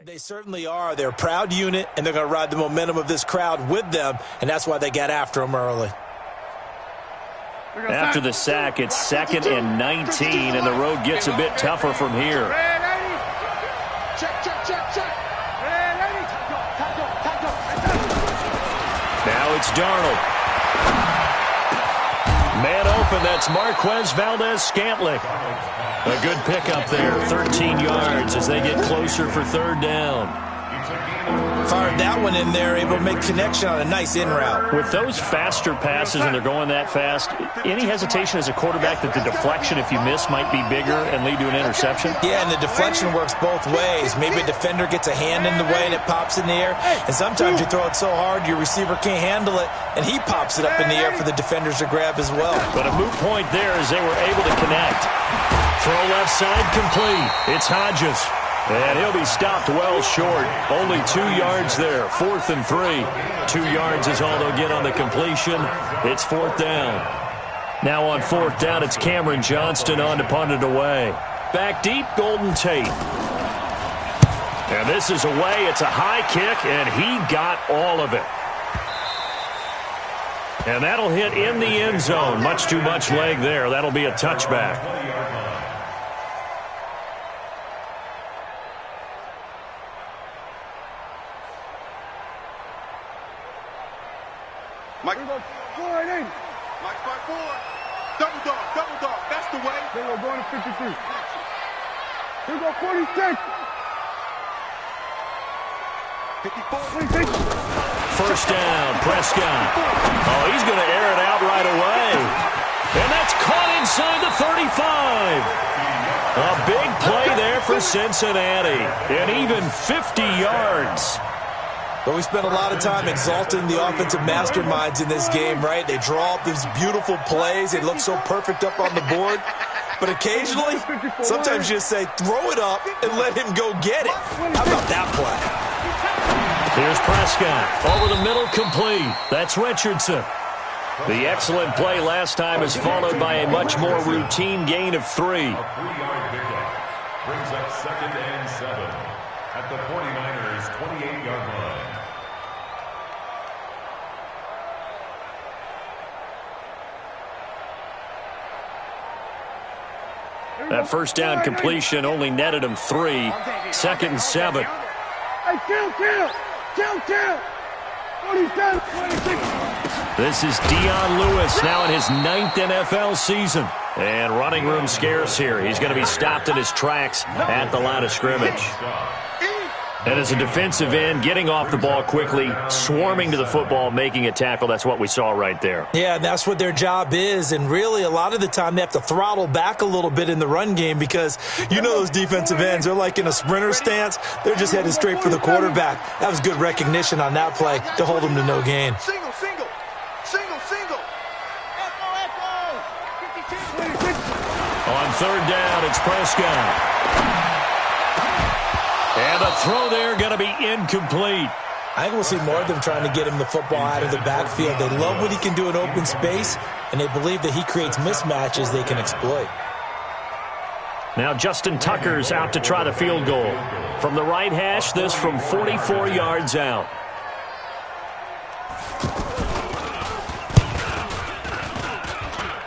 They certainly are. They're a proud unit, and they're going to ride the momentum of this crowd with them, and that's why they got after them early. After the sack, it's 2nd and 19, and the road gets a bit tougher from here. Now it's Darnold. Man open, that's Marquez Valdez-Scantling. A good pickup there, 13 yards as they get closer for 3rd down. Fired that one in there, able to make connection on a nice in route. With those faster passes and they're going that fast, any hesitation as a quarterback that the deflection, if you miss, might be bigger and lead to an interception? Yeah, and the deflection works both ways. Maybe a defender gets a hand in the way and it pops in the air, and sometimes you throw it so hard your receiver can't handle it, and he pops it up in the air for the defenders to grab as well. But a moot point there as they were able to connect. Throw left side complete. It's Hodges. And he'll be stopped well short. Only 2 yards there. 4th and 3. 2 yards is all they'll get on the completion. It's 4th down. Now on 4th down, it's Cameron Johnston on to punt it away. Back deep, Golden Tate. And this is away. It's a high kick, and he got all of it. And that'll hit in the end zone. Much too much leg there. That'll be a touchback. Mike, forward in. Mike, forward. Double dog. That's the way. They will go to 53. Here go 46. 54. 26. First down, Prescott. Oh, he's going to air it out right away. And that's caught inside the 35. A big play there for Cincinnati. And even 50 yards. But we spent a lot of time exalting the offensive masterminds in this game, right? They draw up these beautiful plays. They look so perfect up on the board. But occasionally, sometimes you just say, throw it up and let him go get it. How about that play? Here's Prescott. Over the middle, complete. That's Richardson. The excellent play last time is followed by a much more routine gain of 3. Brings up 2nd and 7 at the 49ers' 28-yard line. That first down completion only netted him 3. 2nd and 7. Hey, kill. 47, 26. This is Dion Lewis now in his 9th NFL season. And running room scarce here. He's going to be stopped in his tracks at the line of scrimmage. And as a defensive end, getting off the ball quickly, swarming to the football, making a tackle, that's what we saw right there. Yeah, and that's what their job is. And really, a lot of the time, they have to throttle back a little bit in the run game because you know those defensive ends, they're like in a sprinter stance. They're just headed straight for the quarterback. That was good recognition on that play to hold them to no gain. Single. On 3rd down, it's Prescott. And the throw there going to be incomplete. I think we'll see more of them trying to get him the football out of the backfield. They love what he can do in open space, and they believe that he creates mismatches they can exploit. Now Justin Tucker's out to try the field goal. From the right hash, this from 44 yards out.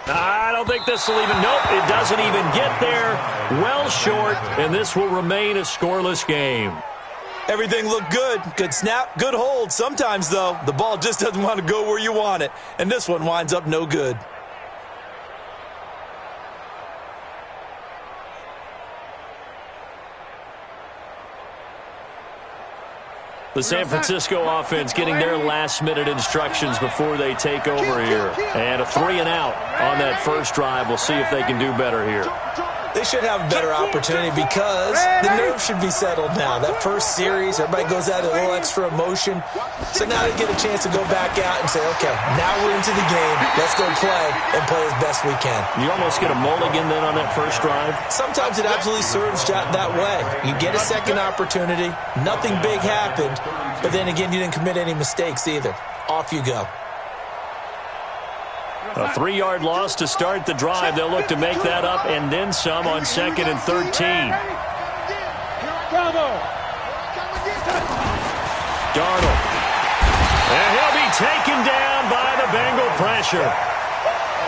I don't think this will even, nope, it doesn't even get there. Well short, and this will remain a scoreless game. Everything looked good. Good snap, good hold. Sometimes, though, the ball just doesn't want to go where you want it, and this one winds up no good. The San Francisco offense getting their last-minute instructions before they take over here. And a 3 and out on that first drive. We'll see if they can do better here. They should have a better opportunity because the nerves should be settled now. That first series, everybody goes out a little extra emotion. So now they get a chance to go back out and say, okay, now we're into the game. Let's go play and play as best we can. You almost get a mulligan then on that first drive? Sometimes it absolutely serves that way. You get a second opportunity. Nothing big happened. But then again, you didn't commit any mistakes either. Off you go. A 3-yard loss to start the drive. They'll look to make that up and then some on 2nd and 13. Darnold. And he'll be taken down by the Bengal pressure.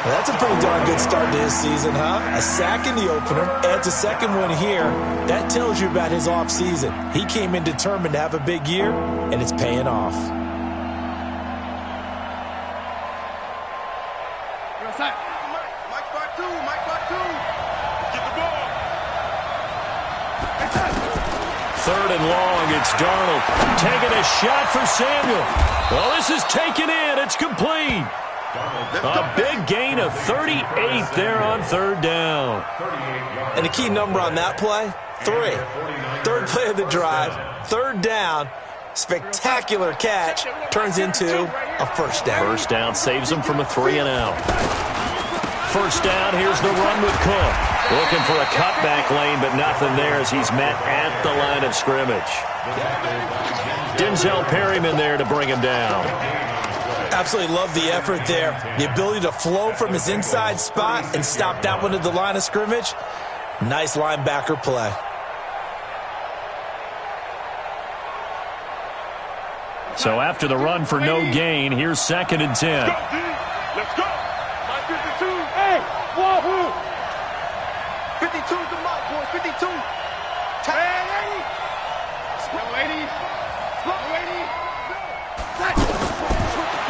That's a pretty darn good start to his season, huh? A sack in the opener, adds a second one here. That tells you about his offseason. He came in determined to have a big year, and it's paying off. Mike Batu. Get the ball. Third and long, it's Darnold. Taking a shot for Samuel. Well, this is taken in. It's complete. A big gain of 38 there on third down. And the key number on that play, 3. Third play of the drive, third down, spectacular catch, turns into a first down. First down saves him from a 3-and-out. First down, here's the run with Cook. Looking for a cutback lane, but nothing there as he's met at the line of scrimmage. Denzel Perryman there to bring him down. Absolutely love the effort there. The ability to flow from his inside spot and stop that one at the line of scrimmage. Nice linebacker play. So after the run for no gain, here's 2nd and 10. Let's go. My 52. Hey, wahoo. 52's the mark, boys. 52. Hey, lady. Slow, lady. Slow, lady.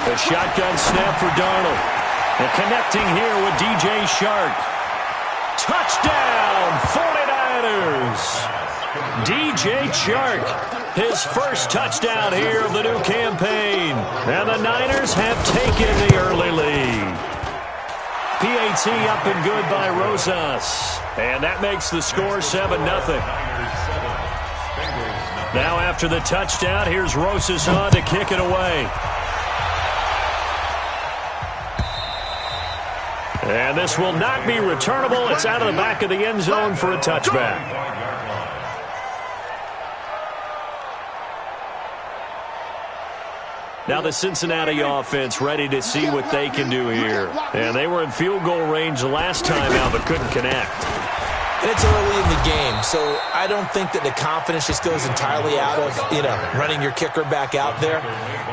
The shotgun snap for Darnold. And connecting here with DJ Shark. Touchdown, 49ers. DJ Shark, his first touchdown here of the new campaign. And the Niners have taken the early lead. PAT up and good by Rosas. And that makes the score 7-0. Now after the touchdown, here's Rosas on to kick it away. And this will not be returnable. It's out of the back of the end zone for a touchback. Now the Cincinnati offense ready to see what they can do here. And they were in field goal range the last time out but couldn't connect. And it's early in the game, so I don't think that the confidence just goes entirely out of, running your kicker back out there.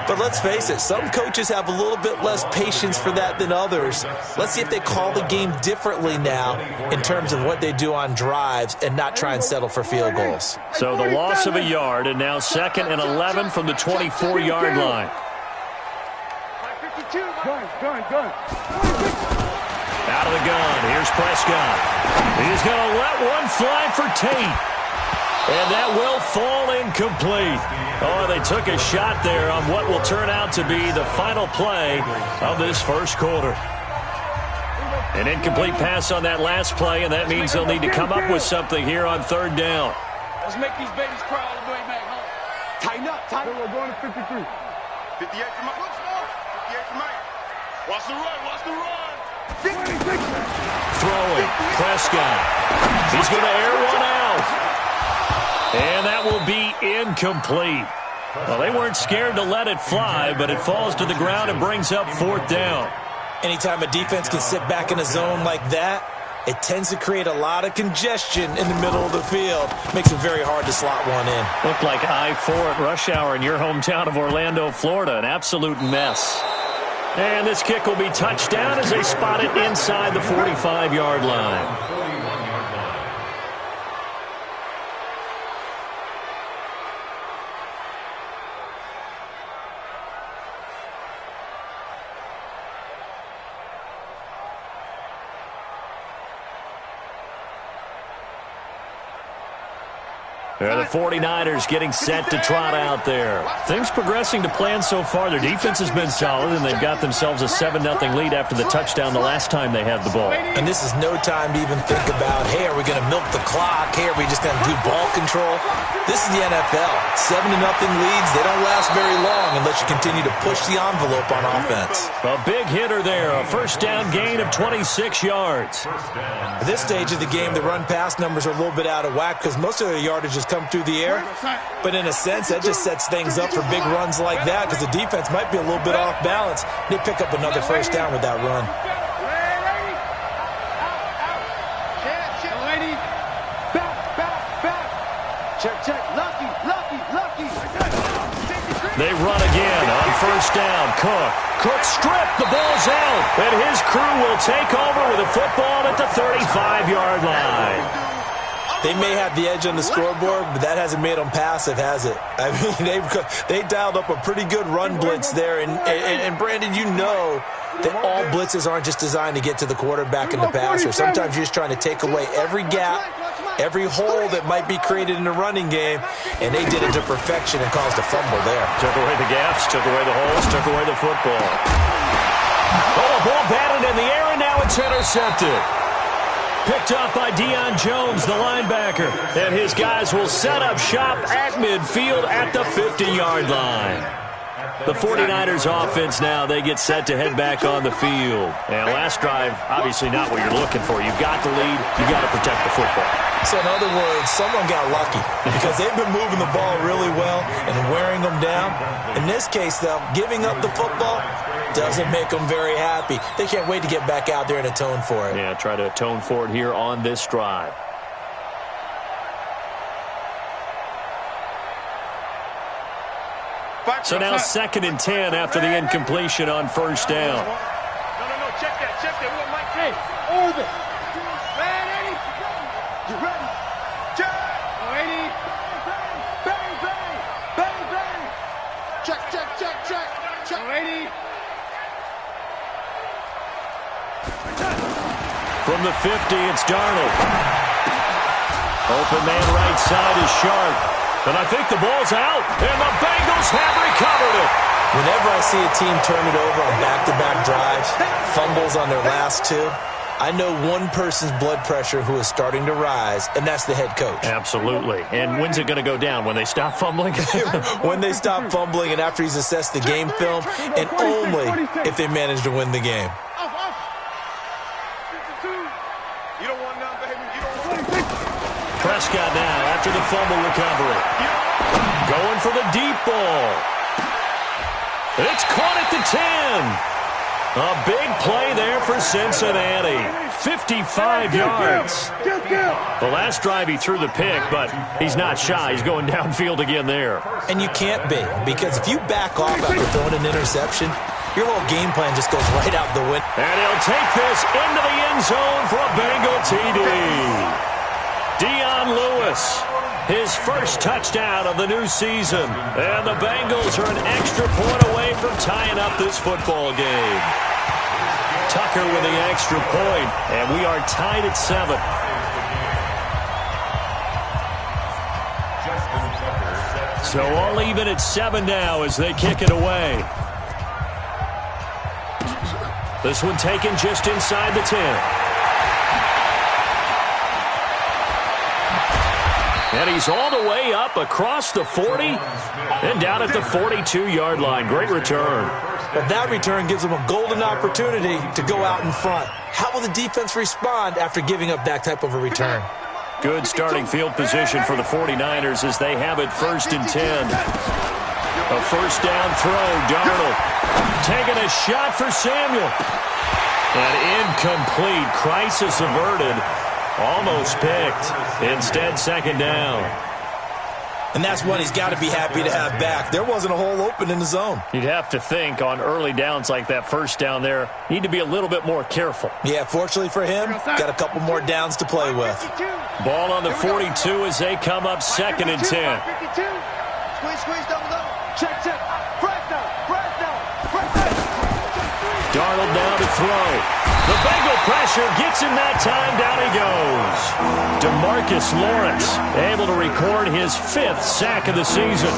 But let's face it, some coaches have a little bit less patience for that than others. Let's see if they call the game differently now in terms of what they do on drives and not try and settle for field goals. So the loss of a yard, and now 2nd and 11 from the 24-yard line. Gun. Out of the gun, here's Prescott. He's going to let one fly for Tate. And that will fall incomplete. Oh, they took a shot there on what will turn out to be the final play of this first quarter. An incomplete pass on that last play, and that means they'll need to come up with something here on third down. Let's make these babies cry all the way back home. Tighten up. We're going to 53. 58 for Mike. 58 for Mike. Watch the run. Throwing, Prescott. He's going to air one out. And that will be incomplete. Well, they weren't scared to let it fly, but it falls to the ground and brings up fourth down. Anytime a defense can sit back in a zone like that, it tends to create a lot of congestion in the middle of the field. Makes it very hard to slot one in. Looked like I-4 at rush hour in your hometown of Orlando, Florida. An absolute mess. And this kick will be touchdown as they spot it inside the 45-yard line. The 49ers getting set to trot out there. Things progressing to plan so far. Their defense has been solid, and they've got themselves a 7-0 lead after the touchdown the last time they had the ball. And this is no time to even think about, hey, are we going to milk the clock? Hey, are we just going to do ball control? This is the NFL. 7-0 leads. They don't last very long unless you continue to push the envelope on offense. A big hitter there. A first down gain of 26 yards. At this stage of the game, the run-pass numbers are a little bit out of whack because most of the yardage is come through the air. But in a sense, that just sets things up for big runs like that because the defense might be a little bit off balance. They pick up another first down with that run. Check. Lucky. They run again on first down. Cook stripped. The ball's out. And his crew will take over with a football at the 35-yard line. They may have the edge on the scoreboard, but that hasn't made them passive, has it? I mean, they dialed up a pretty good run blitz there. And Brandon, you know that all blitzes aren't just designed to get to the quarterback and the passer. Sometimes you're just trying to take away every gap, every hole that might be created in the running game, and they did it to perfection and caused a fumble there. Took away the gaps, took away the holes, took away the football. Oh, the ball batted in the air, and now it's intercepted. Picked up by Deion Jones, the linebacker. And his guys will set up shop at midfield at the 50-yard line. The 49ers offense now, they get set to head back on the field. And last drive, obviously not what you're looking for. You've got the lead. You've got to protect the football. So in other words, someone got lucky because they've been moving the ball really well and wearing them down. In this case, though, giving up the football doesn't make them very happy. They can't wait to get back out there and atone for it. Yeah, try to atone for it here on this drive. So now 2nd and 10 after the incompletion on first down. No, check that. What Mike said. Over. Ready? You ready? Check. Ready? Bang, bang. Bang, bang. Check. Ready? From the 50, it's Darnold. Open man right side is Sharp. And I think the ball's out, and the Bengals have recovered it. Whenever I see a team turn it over on back-to-back drives, fumbles on their last two, I know one person's blood pressure who is starting to rise, and that's the head coach. Absolutely. And when's it going to go down? When they stop fumbling? When they stop fumbling and after he's assessed the game film, and only if they manage to win the game. You don't want none, baby. You don't want Prescott now after the fumble recovery. Going for the deep ball. It's caught at the 10. A big play there for Cincinnati. 55 yards. The last drive he threw the pick, but he's not shy. He's going downfield again there. And you can't be, because if you back off after throwing an interception, your whole game plan just goes right out the window. And he'll take this into the end zone for a Bengal TD. Dion Lewis, his first touchdown of the new season. And the Bengals are an extra point away from tying up this football game. Tucker with the extra point, and we are tied at 7. So all even at 7 now as they kick it away. This one taken just inside the 10. And he's all the way up across the 40 and down at the 42-yard line. Great return. But that return gives them a golden opportunity to go out in front. How will the defense respond after giving up that type of a return? Good starting field position for the 49ers as they have it 1st and 10. A first down throw. Darnold taking a shot for Samuel. And incomplete. Crisis averted. Almost picked. Instead, 2nd down. And that's one he's got to be happy to have back. There wasn't a hole open in the zone. You'd have to think on early downs like that first down there, need to be a little bit more careful. Yeah, fortunately for him, got a couple more downs to play with. Ball on the 42 as they come up 2nd and 10. Squeeze, double. Check. Press down. Darnold now to throw. The Bengal pressure gets him that time. Down he goes. DeMarcus Lawrence able to record his 5th sack of the season.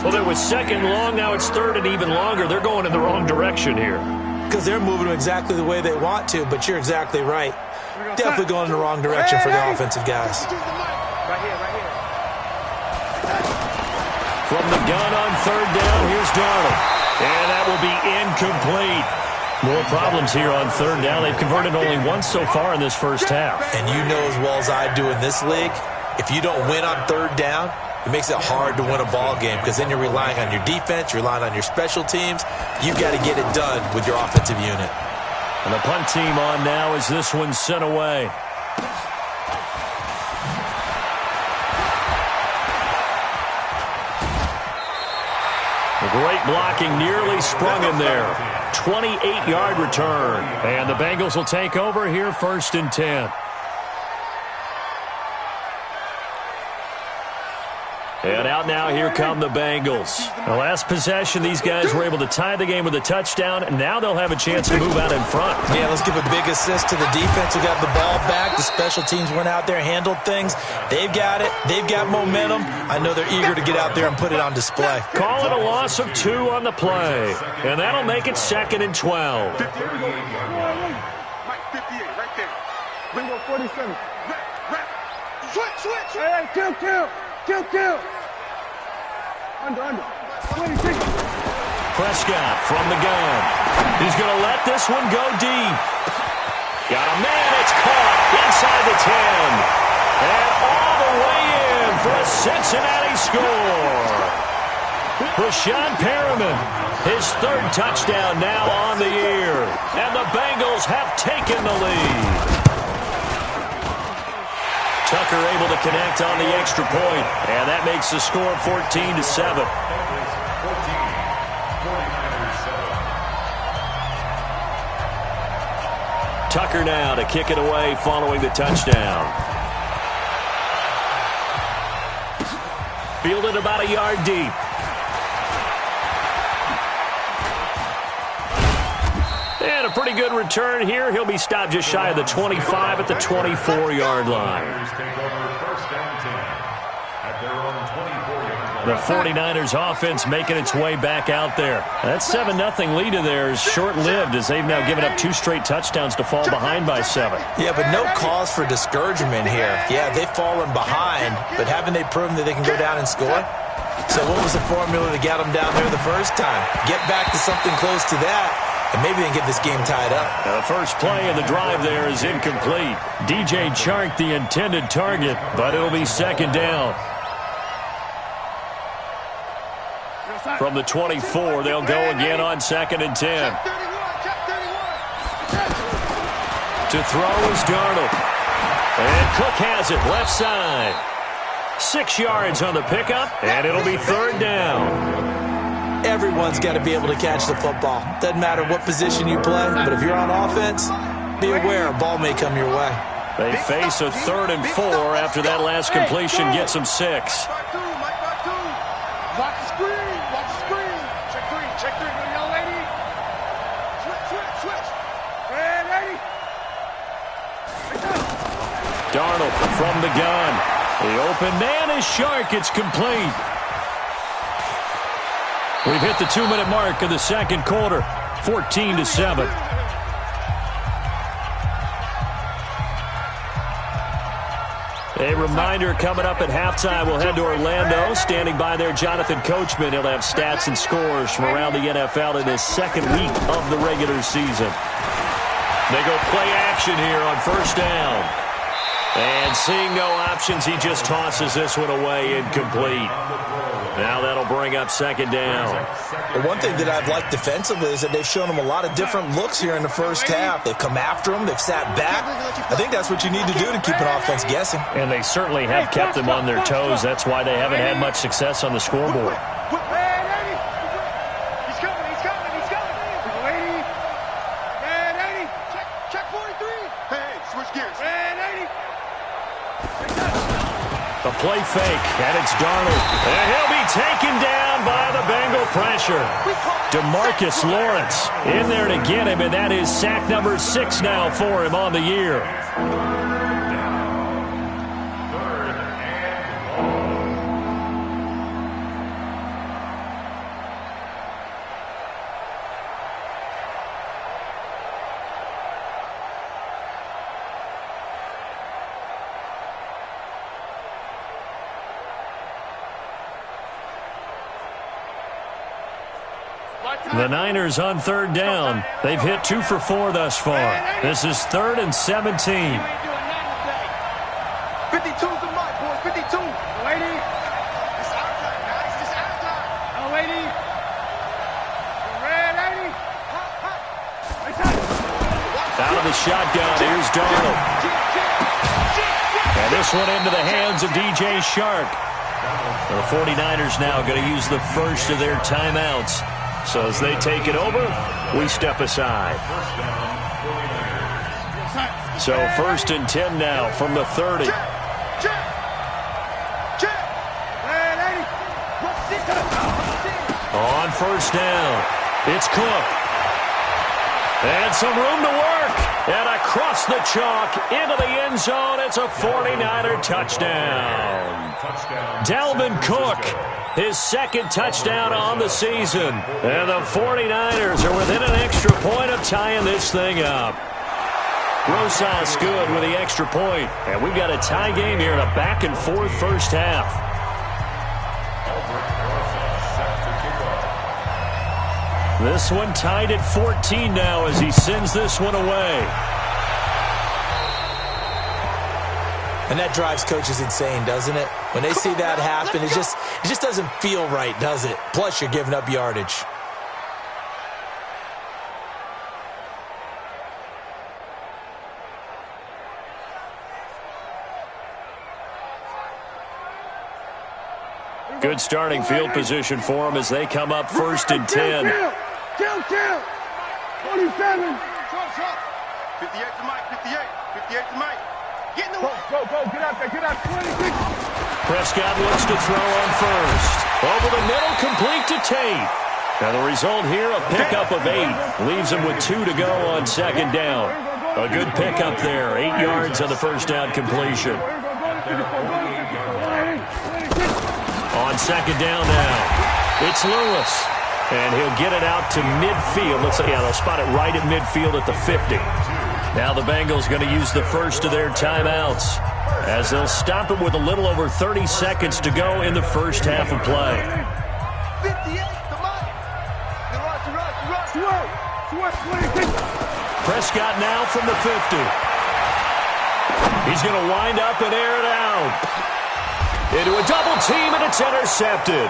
Well, there was 2nd long. Now it's 3rd and even longer. They're going in the wrong direction here. Because they're moving exactly the way they want to, but you're exactly right. Definitely going in the wrong direction for the offensive guys. Right here. From the gun on 3rd down, here's Darnold. And that will be incomplete. More problems here on 3rd down. They've converted only once so far in this first half. And you know as well as I do in this league, if you don't win on 3rd down, it makes it hard to win a ball game because then you're relying on your defense, you're relying on your special teams. You've got to get it done with your offensive unit. And the punt team on now as this one's sent away. Great blocking, nearly sprung him there. 28-yard return. And the Bengals will take over here, 1st and 10. And out now, here come the Bengals. The last possession, these guys were able to tie the game with a touchdown, and now they'll have a chance to move out in front. Yeah, let's give a big assist to the defense who got the ball back. The special teams went out there, handled things. They've got it. They've got momentum. I know they're eager to get out there and put it on display. Call it a loss of 2 on the play, and that'll make it 2nd and 12. 58, right there. Bingo 47. Switch. Hey, kill. Under. 26. Prescott from the gun. He's going to let this one go deep. Got a man. It's caught inside the 10. And all the way in for a Cincinnati score. Brashad Perriman, his 3rd touchdown now on the year. And the Bengals have taken the lead. Tucker able to connect on the extra point, and that makes the score 14-7. Tucker now to kick it away following the touchdown. Fielded about a yard deep. And a pretty good return here. He'll be stopped just shy of the 25 at the 24-yard line. The 49ers offense making its way back out there. That 7-0 lead of theirs short-lived as they've now given up 2 straight touchdowns to fall behind by 7. Yeah, but no cause for discouragement here. Yeah, they've fallen behind, but haven't they proven that they can go down and score? So what was the formula that got them down there the first time? Get back to something close to that, and maybe they can get this game tied up. The first play of the drive there is incomplete. DJ Chark the intended target, but it'll be 2nd down. From the 24, they'll go again on 2nd and 10. To throw is Darnold. And Cook has it left side. 6 yards on the pickup, and it'll be 3rd down. Everyone's got to be able to catch the football. Doesn't matter what position you play, but if you're on offense, be aware a ball may come your way. They face a 3rd and 4 after that last completion gets them 6. Watch the screen. Check 3. Young lady. Switch. Red lady. Darnold from the gun. The open man is Chark. It's complete. We've hit the 2-minute mark of the 2nd quarter. 14-7. A reminder coming up at halftime, we'll head to Orlando. Standing by there, Jonathan Coachman. He'll have stats and scores from around the NFL in his 2nd week of the regular season. They go play action here on 1st down. And seeing no options, he just tosses this one away incomplete. Now that'll bring up 2nd down. Well, one thing that I've liked defensively is that they've shown them a lot of different looks here in the first half. They've come after them. They've sat back. I think that's what you need to do to keep an offense guessing. And they certainly have kept them on their toes. That's why they haven't had much success on the scoreboard. Red lady. He's coming. Lady. Red lady. Check 43. Hey, switch gears. Red lady. The play fake, and it's Darnold. And he'll be taken down by the Bengal pressure. DeMarcus Lawrence in there to get him, and that is sack number 6 now for him on the year. The Niners on 3rd down. They've hit 2 for 4 thus far. This is 3rd and 17. 52's the mark, boys. 52. Lady. It's our time, guys. It's our time. Oh, lady. Red lady. Out of the shotgun, here's Darnold. And this one into the hands of DJ Chark. The 49ers now going to use the first of their timeouts. So as they take it over, we step aside. So 1st and 10 now from the 30. On 1st down, it's Cook. And some room to work. And across the chalk into the end zone. It's a 49er touchdown. Dalvin Cook, his 2nd touchdown on the season. And the 49ers are within an extra point of tying this thing up. Rosas good with the extra point. And we've got a tie game here in a back-and-forth first half. This one tied at 14 now as he sends this one away. And that drives coaches insane, doesn't it? When they see that happen, it just doesn't feel right, does it? Plus, you're giving up yardage. Good starting field position for them as they come up 1st and 10. Kill. 27. 58 to Mike. 58 to Mike. Get in the way. Go. Get out there. 26. Prescott looks to throw on 1st. Over the middle, complete to Tate. Now the result here, a pickup of 8. Leaves him with 2 to go on 2nd down. A good pickup there. 8 yards on the 1st down completion. On 2nd down now, it's Lewis. And he'll get it out to midfield. They'll spot it right at midfield at the 50. Now the Bengals going to use the first of their timeouts as they'll stop it with a little over 30 seconds to go in the first half of play. 58 to Mike. Prescott now from the 50. He's going to wind up and air it out. Into a double team, and it's intercepted.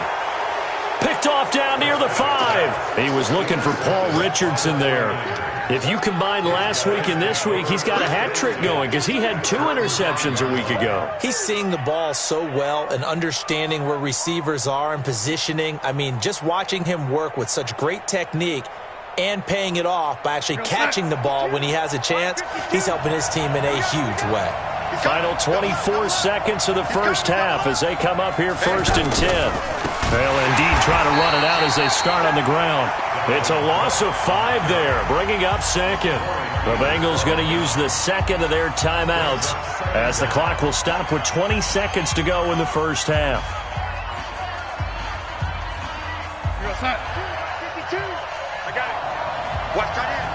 Picked off down near the 5. He was looking for Paul Richardson there. If you combine last week and this week, he's got a hat trick going because he had 2 interceptions a week ago. He's seeing the ball so well and understanding where receivers are and positioning. I mean, just watching him work with such great technique and paying it off by actually catching the ball when he has a chance, he's helping his team in a huge way. Final 24 seconds of the first half as they come up here 1st and 10. They'll indeed try to run it out as they start on the ground. It's a loss of 5 there, bringing up 2nd. The Bengals going to use the 2nd of their timeouts as the clock will stop with 20 seconds to go in the first half. 52. I got it. Watch tight end.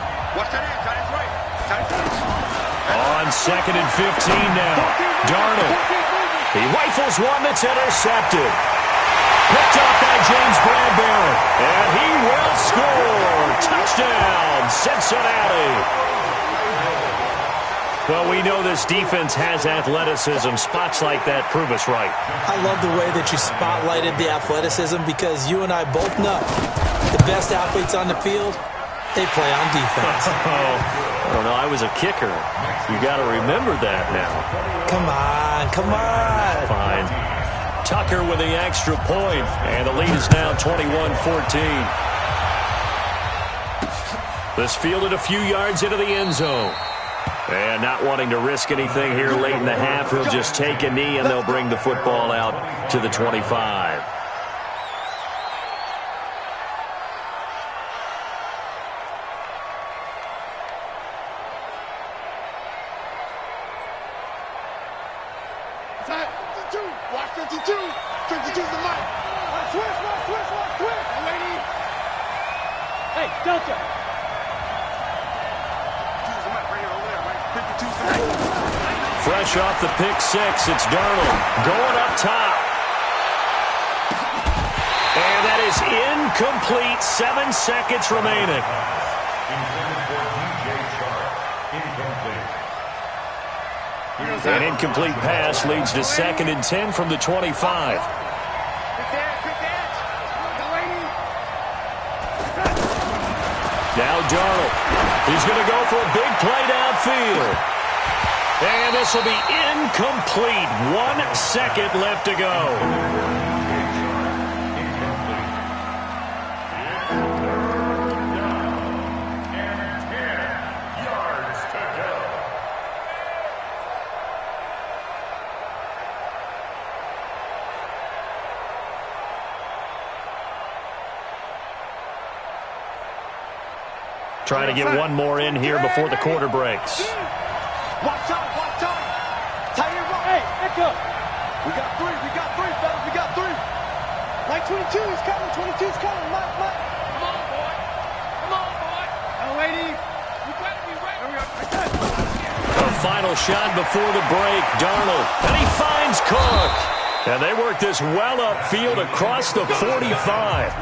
Tight end's right. On 2nd and 15 now. Darnold. He rifles one that's intercepted. Picked off by James Bradbury. And he will score. Touchdown, Cincinnati. Well, we know this defense has athleticism. Spots like that prove us right. I love the way that you spotlighted the athleticism because you and I both know the best athletes on the field, they play on defense. I don't know. I was a kicker. You got to remember that now. Come on. Fine. Tucker with the extra point, and the lead is now 21-14. This fielded a few yards into the end zone. And not wanting to risk anything here late in the half, he'll just take a knee, and they'll bring the football out to the 25. Watch 52. 52's the mic. Switch. Lady. Hey, Delta. 52's the mic right here over there, right? 52's the mic. Fresh off the pick 6, it's Darnold going up top. And that is incomplete. 7 seconds remaining. An incomplete pass leads to 2nd and 10 from the 25. Now Darnold. He's going to go for a big play downfield. And this will be incomplete. 1 second left to go. Trying to get one more in here before the quarter breaks. Watch out, watch out. Tie it right. Hey, echo. We got three, fellas. We got three. Like 22 is coming, 22 is coming. Mike. Come on, boy. Oh, lady. You better be ready. A final shot before the break. Darnold. And he finds Cook. And they work this well upfield across the 45.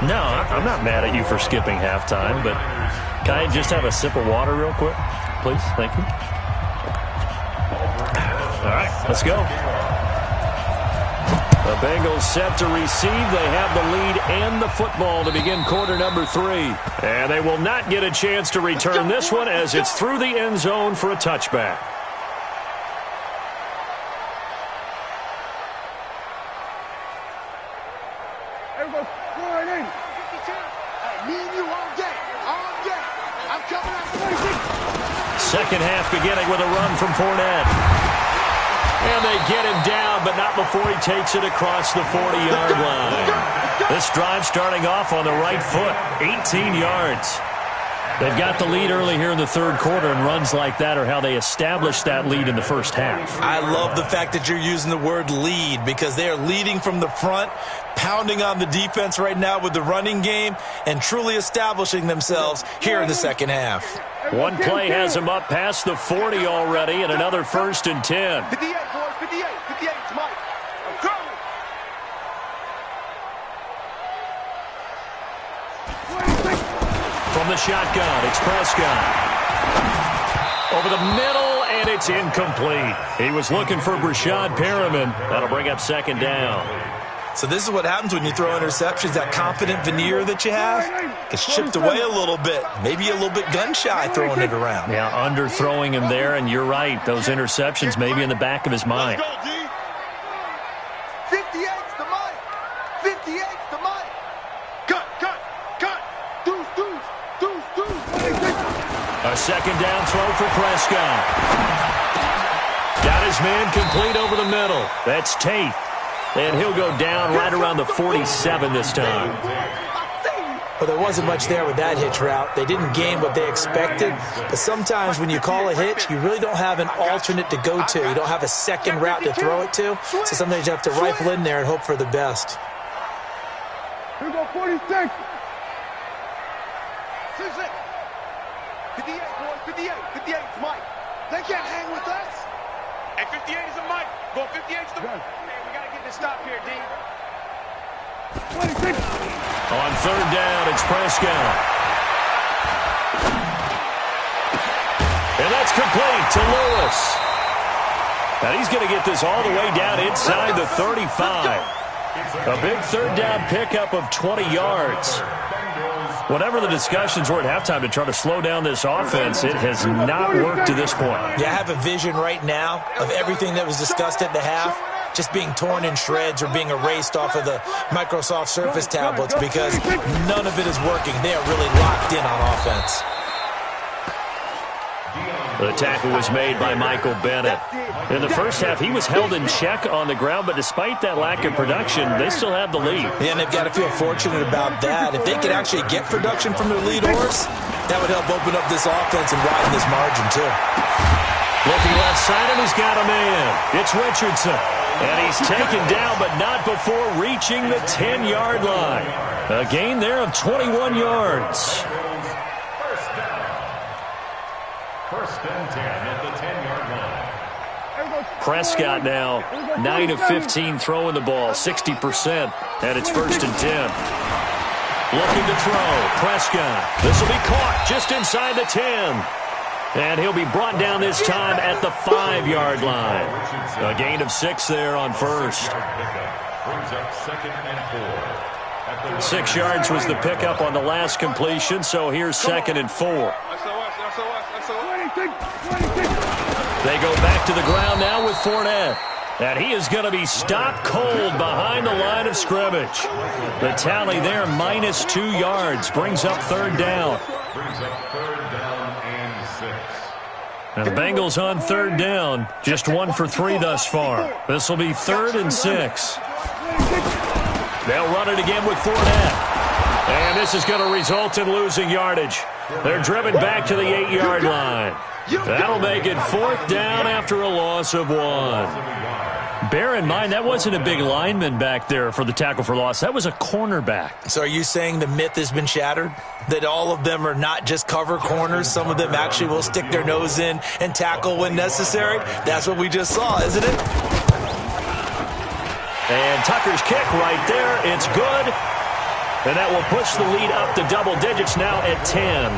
No, I'm not mad at you for skipping halftime, but can I just have a sip of water real quick? Please, thank you. All right, let's go. The Bengals set to receive. They have the lead and the football to begin quarter number 3. And they will not get a chance to return this one as it's through the end zone for a touchback. Second half beginning with a run from Fournette. And they get him down, but not before he takes it across the 40-yard line. This drive starting off on the right foot, 18 yards. They've got the lead early here in the third quarter, and runs like that are how they established that lead in the first half. I love the fact that you're using the word lead because they are leading from the front, pounding on the defense right now with the running game, and truly establishing themselves here in the second half. One play has them up past the 40 already, and another 1st and 10. 58, boys, 58. 58, it's Mike. I'm coming. From the shotgun, it's Prescott. Over the middle, and it's incomplete. He was looking for Brashad Perriman. That'll bring up second down. So this is what happens when you throw interceptions. That confident veneer that you have gets chipped away a little bit. Maybe a little bit gun-shy throwing it around. Yeah, underthrowing him there, and you're right. Those interceptions may be in the back of his mind. 58's the Mike. 58's the Mike. Cut. Deuce. A second down throw for Prescott. Got his man complete over the middle. That's Tate. And he'll go down right around the 47 this time. Well, there wasn't much there with that hitch route. They didn't gain what they expected. But sometimes when you call a hitch, you really don't have an alternate to go to. You don't have a second route to throw it to. So sometimes you have to rifle in there and hope for the best. Here we go, 46. 58, boys, 58. 58's Mike. They can't hang with us. And 58 is a Mike. Go 58's the Mike. Stop here, D. 26. On third down, it's Prescott. And that's complete to Lewis. And he's going to get this all the way down inside the 35. A big third down pickup of 20 yards. Whatever the discussions were at halftime to try to slow down this offense, it has not worked to this point. Yeah, I have a vision right now of everything that was discussed at the half just being torn in shreds or being erased off of the Microsoft Surface tablets because none of it is working. They are really locked in on offense. The tackle was made by Michael Bennett. In the first half, he was held in check on the ground, but despite that lack of production, they still have the lead. And they've got to feel fortunate about that. If they could actually get production from their lead horse, that would help open up this offense and widen this margin, too. Looking left side, and he's got a man. It's Richardson. And he's taken down, but not before reaching the 10-yard line. A gain there of 21 yards. First and 10 at the 10-yard line. Prescott now, 9 of 15 throwing the ball, 60%, and it's first and 10. Looking to throw, Prescott. This will be caught just inside the 10. And he'll be brought down this time at the 5-yard line. A gain of 6 there on first. Brings up second and 4. 6 yards was the pickup on the last completion, so here's second and 4. 26. They go back to the ground now with Fournette. And he is going to be stopped cold behind the line of scrimmage. The tally there, minus 2 yards, brings up third down. And the Bengals on third down, just 1 for 3 thus far. This will be 3rd and 6. They'll run it again with Fournette. And this is going to result in losing yardage. They're driven back to the 8-yard line. That'll make it 4th down after a loss of 1. Bear in mind, that wasn't a big lineman back there for the tackle for loss. That was a cornerback. So are you saying the myth has been shattered? That all of them are not just cover corners? Some of them actually will stick their nose in and tackle when necessary? That's what we just saw, isn't it? And Tucker's kick right there. It's good. And that will push the lead up to double digits now at 10.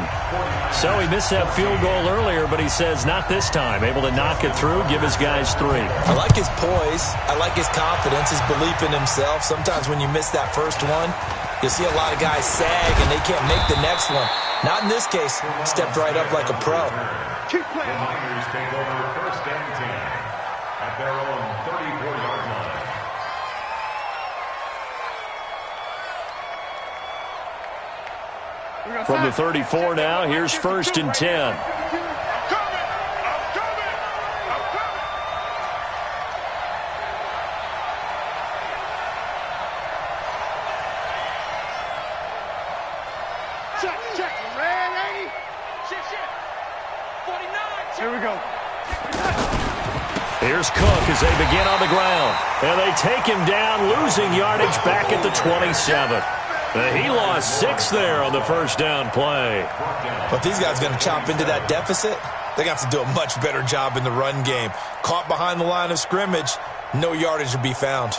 So he missed that field goal earlier, but he says not this time. Able to knock it through, give his guys 3. I like his poise. I like his confidence, his belief in himself. Sometimes when you miss that first one, you see a lot of guys sag and they can't make the next one. Not in this case. Stepped right up like a pro. The Niners take over 1st and 10 at their own 34-yard line. From the 34 now, here's 1st and 10. Check. Red 80. Shit. 49. Here we go. Here's Cook as they begin on the ground. And they take him down, losing yardage back at the 27. He lost 6 there on the first down play. But these guys are going to chop into that deficit. They got to do a much better job in the run game. Caught behind the line of scrimmage, no yardage to be found.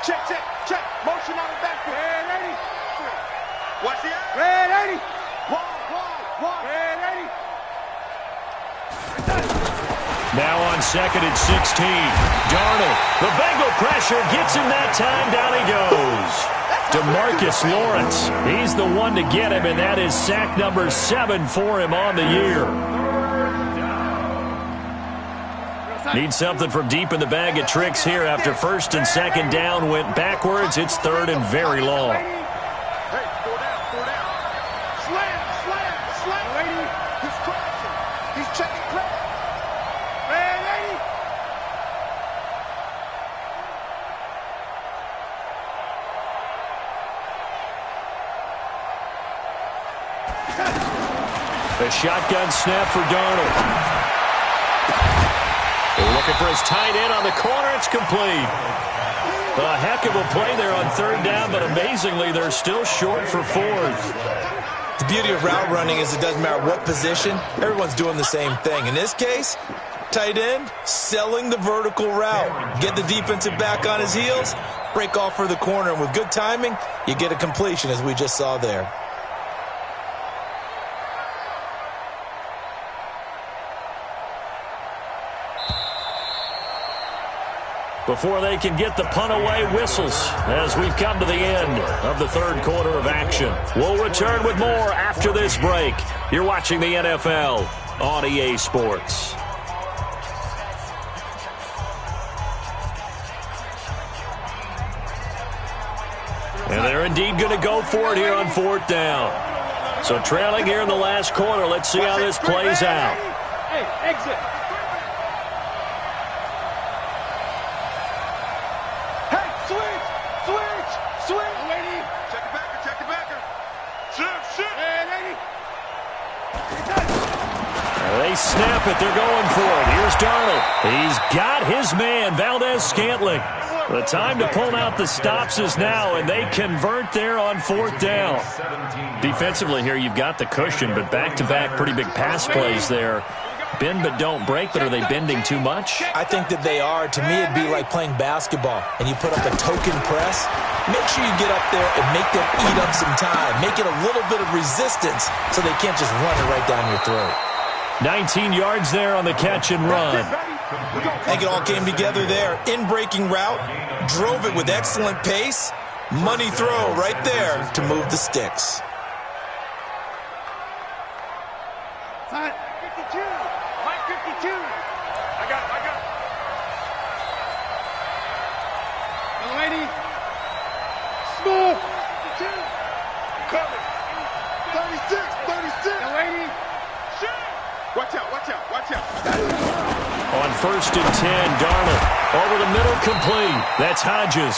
Check. Motion on the back. Red 80. Watch the eye. Red 80. Wide. Red 80. Now on 2nd and 16. Darnold. The Bengal pressure gets him that time. Down he goes. DeMarcus Lawrence. He's the one to get him, and that is sack number 7 for him on the year. Need something from deep in the bag of tricks here after 1st and 2nd down went backwards. It's 3rd and very long. Hey, 4 down. Slam. Lady, he's crashing. He's checking crack. Red 80. The shotgun snap for Darnold. Looking for his tight end on the corner. It's complete. A heck of a play there on 3rd down, but amazingly, they're still short for 4th. The beauty of route running is it doesn't matter what position. Everyone's doing the same thing. In this case, tight end, selling the vertical route. Get the defensive back on his heels, break off for the corner. And with good timing, you get a completion, as we just saw there. Before they can get the punt away, whistles as we've come to the end of the 3rd quarter of action. We'll return with more after this break. You're watching the NFL on EA Sports. And they're indeed going to go for it here on 4th down. So trailing here in the last quarter. Let's see how this plays out. Hey, exit. They snap it. They're going for it. Here's Darnold. He's got his man, Valdes-Scantling. The time to pull out the stops is now, and they convert there on 4th down. Defensively here, you've got the cushion, but back-to-back pretty big pass plays there. Bend but don't break, but are they bending too much? I think that they are. To me, it'd be like playing basketball, and you put up a token press. Make sure you get up there and make them eat up some time. Make it a little bit of resistance so they can't just run it right down your throat. 19 yards there on the catch and run. I think it all came together there. In-breaking route, drove it with excellent pace. Money throw right there to move the sticks. 52. Mike 52. I got it. Young lady. Smooth. 52. Coming. 36. Young lady. Shoot. Watch out. On 1st and 10, Darnold over the middle, complete. That's Hodges.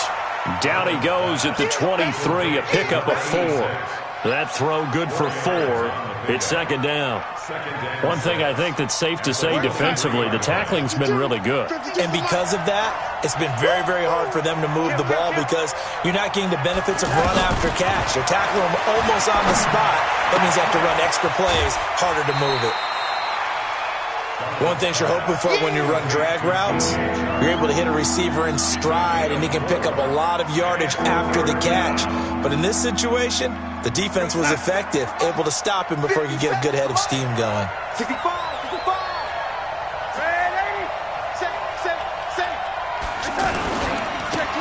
Down he goes at the 23, a pickup of 4. That throw good for 4. It's 2nd down. One thing I think that's safe to say defensively, the tackling's been really good. And because of that, it's been very, very hard for them to move the ball because you're not getting the benefits of run after catch. You're tackling them almost on the spot. That means you have to run extra plays, harder to move it. One thing you're hoping for when you run drag routes, you're able to hit a receiver in stride and he can pick up a lot of yardage after the catch. But in this situation, the defense was effective, able to stop him before he could get a good head of steam going. 65.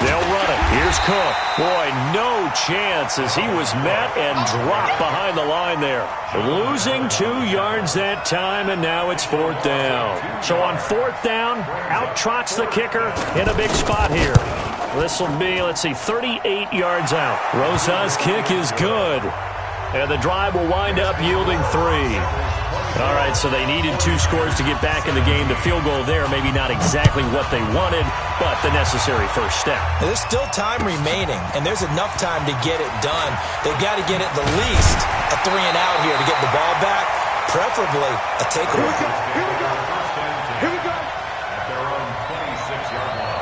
They'll run it. Here's Cook. Boy, no chance as he was met and dropped behind the line there. Losing 2 yards that time, and now it's 4th down. So on 4th down, out trots the kicker in a big spot here. This will be, 38 yards out. Rosa's kick is good. And the drive will wind up yielding 3. All right, so they needed 2 scores to get back in the game. The field goal there, maybe not exactly what they wanted, but the necessary first step. There's still time remaining, and there's enough time to get it done. They've got to get at the least a 3 and out here to get the ball back, preferably a takeaway. Here we go. At their own 26-yard line.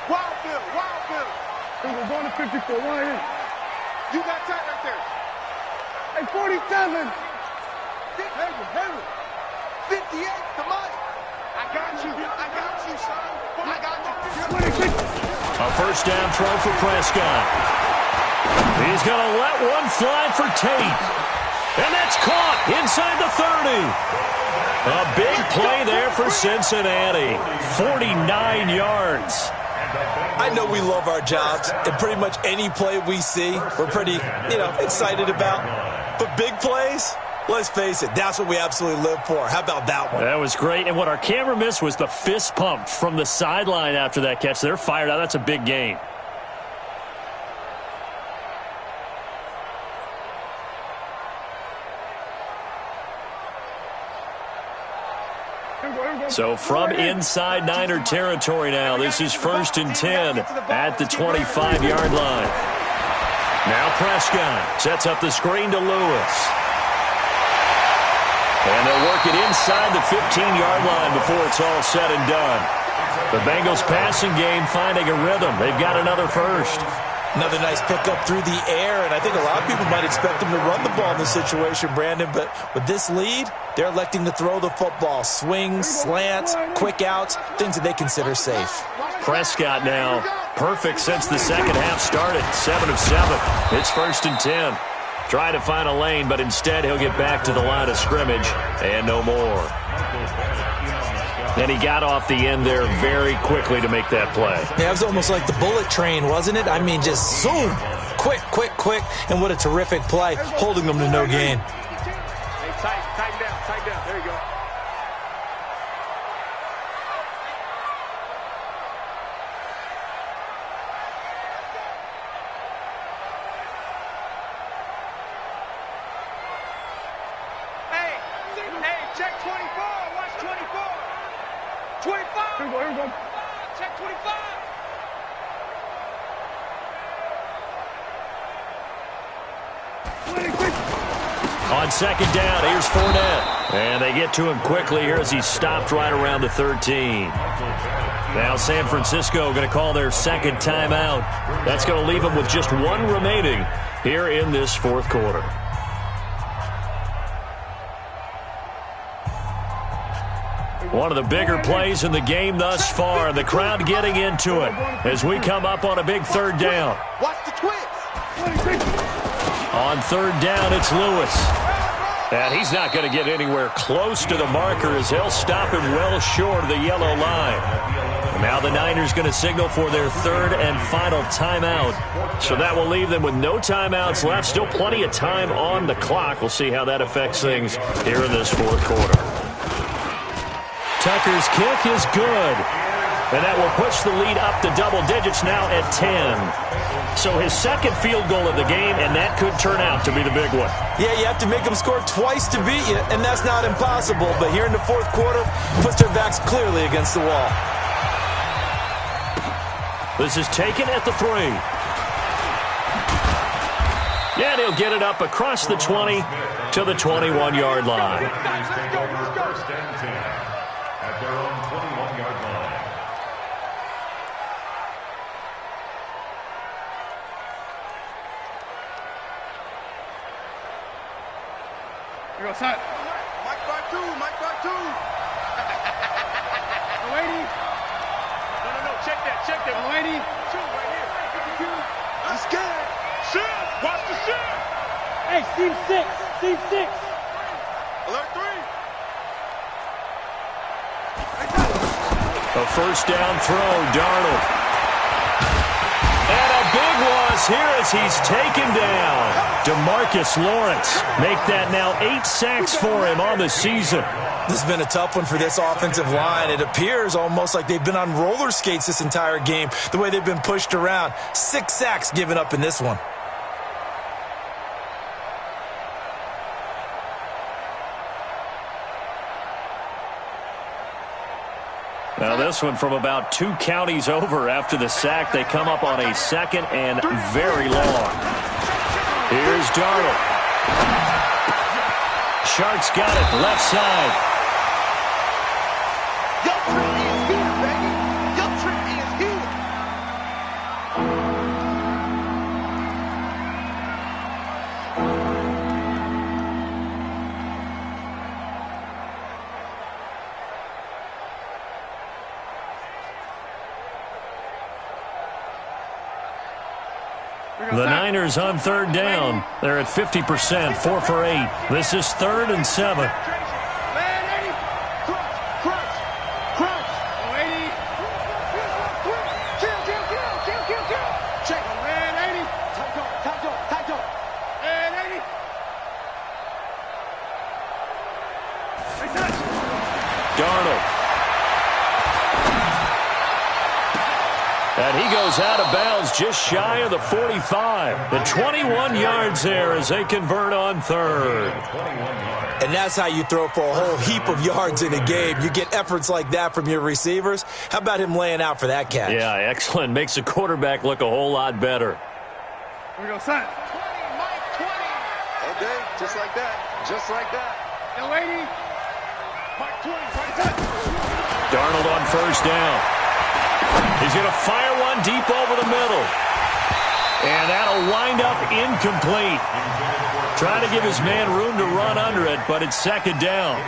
Wild Bill. We're going to 54. You got tight right there. Hey, 47. 58 to Mike. I got you, son. I got you. A first down throw for Prescott. He's going to let one fly for Tate. And that's caught inside the 30. A big play there for Cincinnati. 49 yards. I know we love our jobs, and pretty much any play we see, we're pretty, excited about. But big plays, let's face it, that's what we absolutely live for. How about that one? That was great. And what our camera missed was the fist pump from the sideline after that catch. They're fired out. That's a big gain. So from inside Niner territory now, this is 1st and 10 at the 25-yard line. Now Prescott sets up the screen to Lewis. And they'll work it inside the 15-yard line before it's all said and done. The Bengals passing game finding a rhythm. They've got another first. Another nice pickup through the air, and I think a lot of people might expect them to run the ball in this situation, Brandon, but with this lead, they're electing to throw the football. Swings, slants, quick outs, things that they consider safe. Prescott now, perfect since the second half started, 7 of 7. It's 1st and 10. Try to find a lane, but instead he'll get back to the line of scrimmage, and no more. And he got off the end there very quickly to make that play. Yeah, it was almost like the bullet train, wasn't it? I mean, just zoom, quick, and what a terrific play, holding them to no gain. Hey, tighten down. There you go. Hey, check 24. Watch 24. 25. Here we go. Check 25. On second down, here's Fournette. And they get to him quickly here as he stopped right around the 13. Now San Francisco going to call their second timeout. That's going to leave them with just 1 remaining here in this 4th quarter. One of the bigger plays in the game thus far. The crowd getting into it as we come up on a big third down. Watch the twins. On third down, it's Lewis. And he's not going to get anywhere close to the marker as they'll stop him well short of the yellow line. And now the Niners going to signal for their third and final timeout. So that will leave them with no timeouts left. Still plenty of time on the clock. We'll see how that affects things here in this fourth quarter. Tucker's kick is good. And that will push the lead up to double digits now at 10. So his second field goal of the game, and that could turn out to be the big one. Yeah, you have to make them score twice to beat you, and that's not impossible. But here in the fourth quarter, puts their backs clearly against the wall. This is taken at the 3. Yeah, and he'll get it up across the 20 to the 21-yard line. First and 10 at their own 21-yard line. We go set. Mike by two. Mike by two. Lady. No. Check that. Lady. Two right here. He's scared. Shit. Watch the shit. Hey, Steve 6. Alert 3. A first down throw, Darnold. And a big loss here as he's taken down. DeMarcus Lawrence make that now 8 sacks for him on the season. This has been a tough one for this offensive line. It appears almost like they've been on roller skates this entire game, the way they've been pushed around. 6 sacks given up in this one. Now this one from about 2 counties over after the sack. They come up on a second and very long. Here's Darnold. Sharks got it, left side. Yo, Trippy is here, baby. Yo, Trippy is here. The Niners on third down. They're at 50%, 4 for 8. This is 3rd and 7. Crunch. Lady. Kill. Check. Man, 80. Tight dog. Man, 80. Hey, touch. Darnold. And he goes out of bounds just shy of the 45. The 21 yards there as they convert on third. And that's how you throw for a whole heap of yards in a game. You get efforts like that from your receivers. How about him laying out for that catch? Yeah, excellent. Makes the quarterback look a whole lot better. We go set. 20, Mike, 20. Okay, just like that. Yo, lady. Mike 20, right there. Darnold on first down. He's going to fire one deep over the middle. And that'll wind up incomplete. Trying to give his man room to run under it, but it's second down.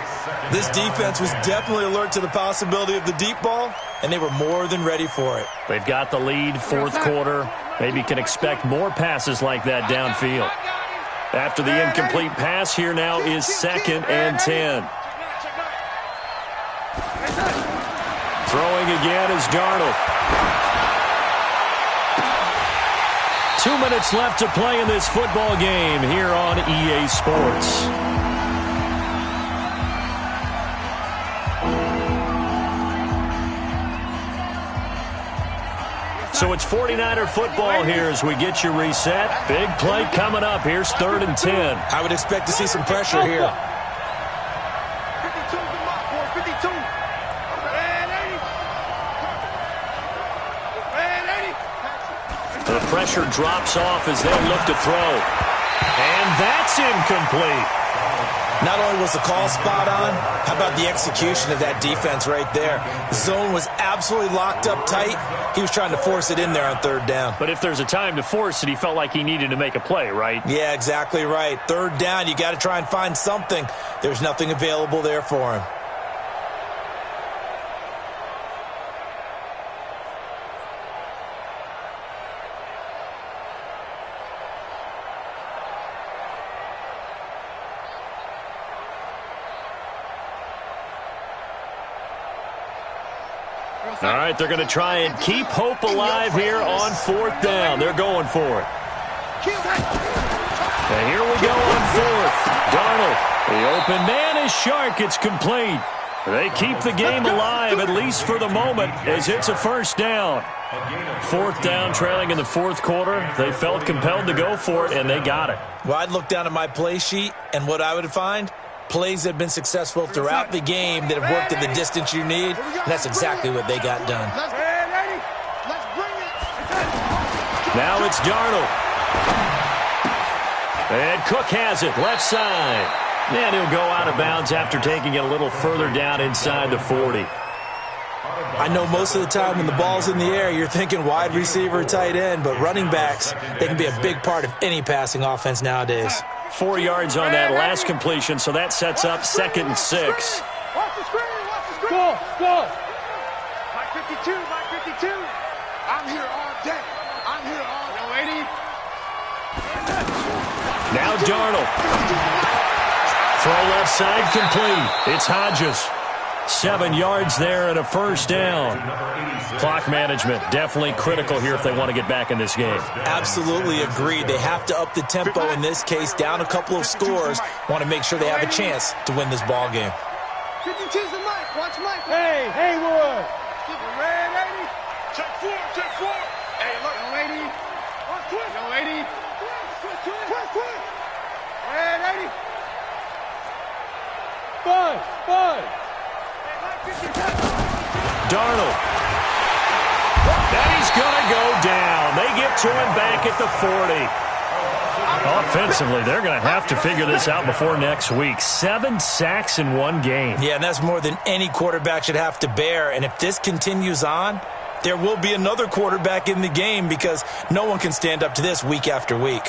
This defense was definitely alert to the possibility of the deep ball, and they were more than ready for it. They've got the lead, fourth quarter. Maybe can expect more passes like that downfield. After the incomplete pass, here now is 2nd and 10. Throwing again is Darnold. 2 minutes left to play in this football game here on EA Sports. So it's 49er football here as we get you reset. Big play coming up. Here's 3rd and 10. I would expect to see some pressure here. 52 the mark, boy. 52. The pressure drops off as they'll look to throw. And that's incomplete. Not only was the call spot on, how about the execution of that defense right there? The zone was absolutely locked up tight. He was trying to force it in there on 3rd down. But if there's a time to force it, he felt like he needed to make a play, right? Yeah, exactly right. 3rd down, you got to try and find something. There's nothing available there for him. All right, they're going to try and keep hope alive here on 4th down. They're going for it. And here we go on 4th. Darnold, the open man is Shark. It's complete. They keep the game alive, at least for the moment, as it's a 1st down. 4th down, trailing in the 4th quarter. They felt compelled to go for it, and they got it. Well, I'd look down at my play sheet, and what I would find, plays that have been successful throughout the game that have worked at the distance you need, and that's exactly what they got done. Now it's Darnold. And Cook has it, left side. And he'll go out of bounds after taking it a little further down inside the 40. I know most of the time when the ball's in the air, you're thinking wide receiver, tight end, but running backs, they can be a big part of any passing offense nowadays. 4 yards on that last completion, so that sets up 2nd and 6. Watch the screen, watch the screen. Go. Mike 52, Mike 52. I'm here all day. I'm here all day. Now Darnold. Throw left side complete. It's Hodges. 7 yards there and a 1st down. Clock management definitely critical here if they want to get back in this game. Absolutely agreed. They have to up the tempo in this case, down a couple of scores. Want to make sure they have a chance to win this ball game. 52's the Mike. Watch Mike. Hey, Haywood. Red 80. Check 4. Hey, look. Yo, 80. Yo, 80. Quick. Red 80. 5. Darnold. And he's going to go down. They get to him back at the 40. Offensively, they're going to have to figure this out before next week. 7 sacks in one game. Yeah, and that's more than any quarterback should have to bear. And if this continues on, there will be another quarterback in the game because no one can stand up to this week after week.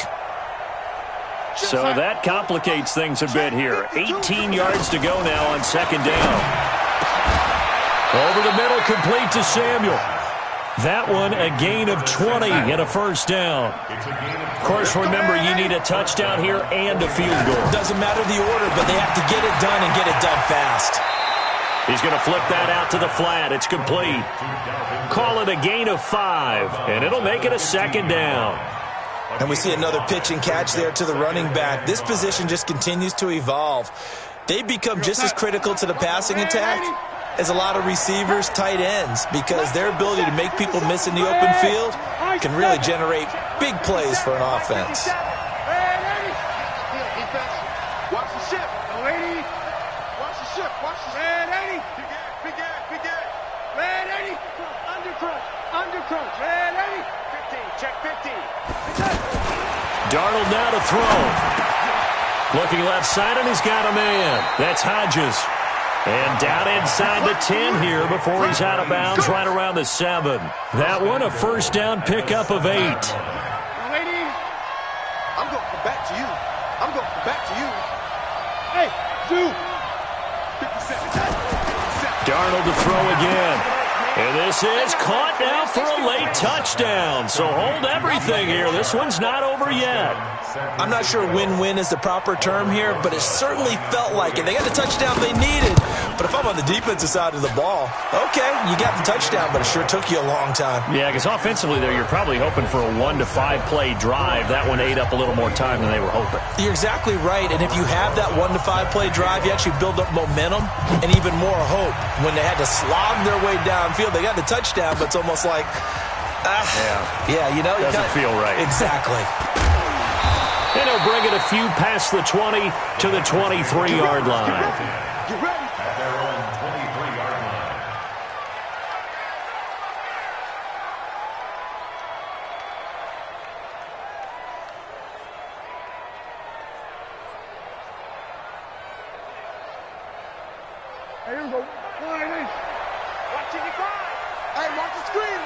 So that complicates things a bit here. 18 yards to go now on 2nd down. Over the middle, complete to Samuel. That one a gain of 20 and a 1st down. Of course, remember, you need a touchdown here and a field goal. Doesn't matter the order, but they have to get it done and get it done fast. He's going to flip that out to the flat. It's complete. Call it a gain of 5, and it'll make it a 2nd down. And we see another pitch and catch there to the running back. This position just continues to evolve. They become just as critical to the passing attack as a lot of receivers, tight ends, because their ability to make people miss in the open field can really generate big plays for an offense. Watch the ship. Watch the ship. Red 80. Big Ed. Red 80. Undercrunch. Red 80. 15. Check 15. Darnold now to throw. Looking left side, and he's got a man. That's Hodges. And down inside the 10 here before he's out of bounds right around the 7. That one a 1st down pickup of 8. I'm going back to you. Hey, shoot. Darnold to throw again. And this is caught now for a late touchdown. So hold everything here. This one's not over yet. I'm not sure win-win is the proper term here, but it certainly felt like it. They got the touchdown they needed. But if I'm on the defensive side of the ball, okay, you got the touchdown, but it sure took you a long time. Yeah, because offensively there, you're probably hoping for a 1 to 5 play drive. That one ate up a little more time than they were hoping. You're exactly right, and if you have that 1 to 5 play drive, you actually build up momentum and even more hope. When they had to slog their way downfield, they got the touchdown, but it's almost like, you know. Doesn't feel right. Exactly. And he'll bring it a few past the 20 to the 23-yard line. Get ready. At their own 23-yard line. Hey, here we go. Watch it, hey, watch the screen.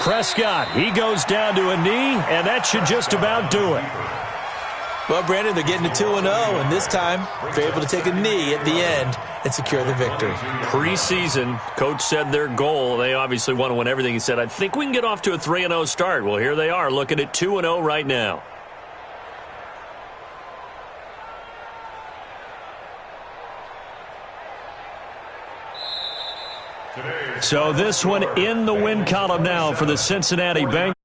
Prescott, he goes down to a knee, and that should just about do it. Well, Brandon, they're getting to 2-0, and this time they're able to take a knee at the end and secure the victory. Preseason, coach said their goal, they obviously want to win everything. He said, I think we can get off to a 3-0 start. Well, here they are, looking at 2-0 right now. So this one in the win column now for the Cincinnati Bengals.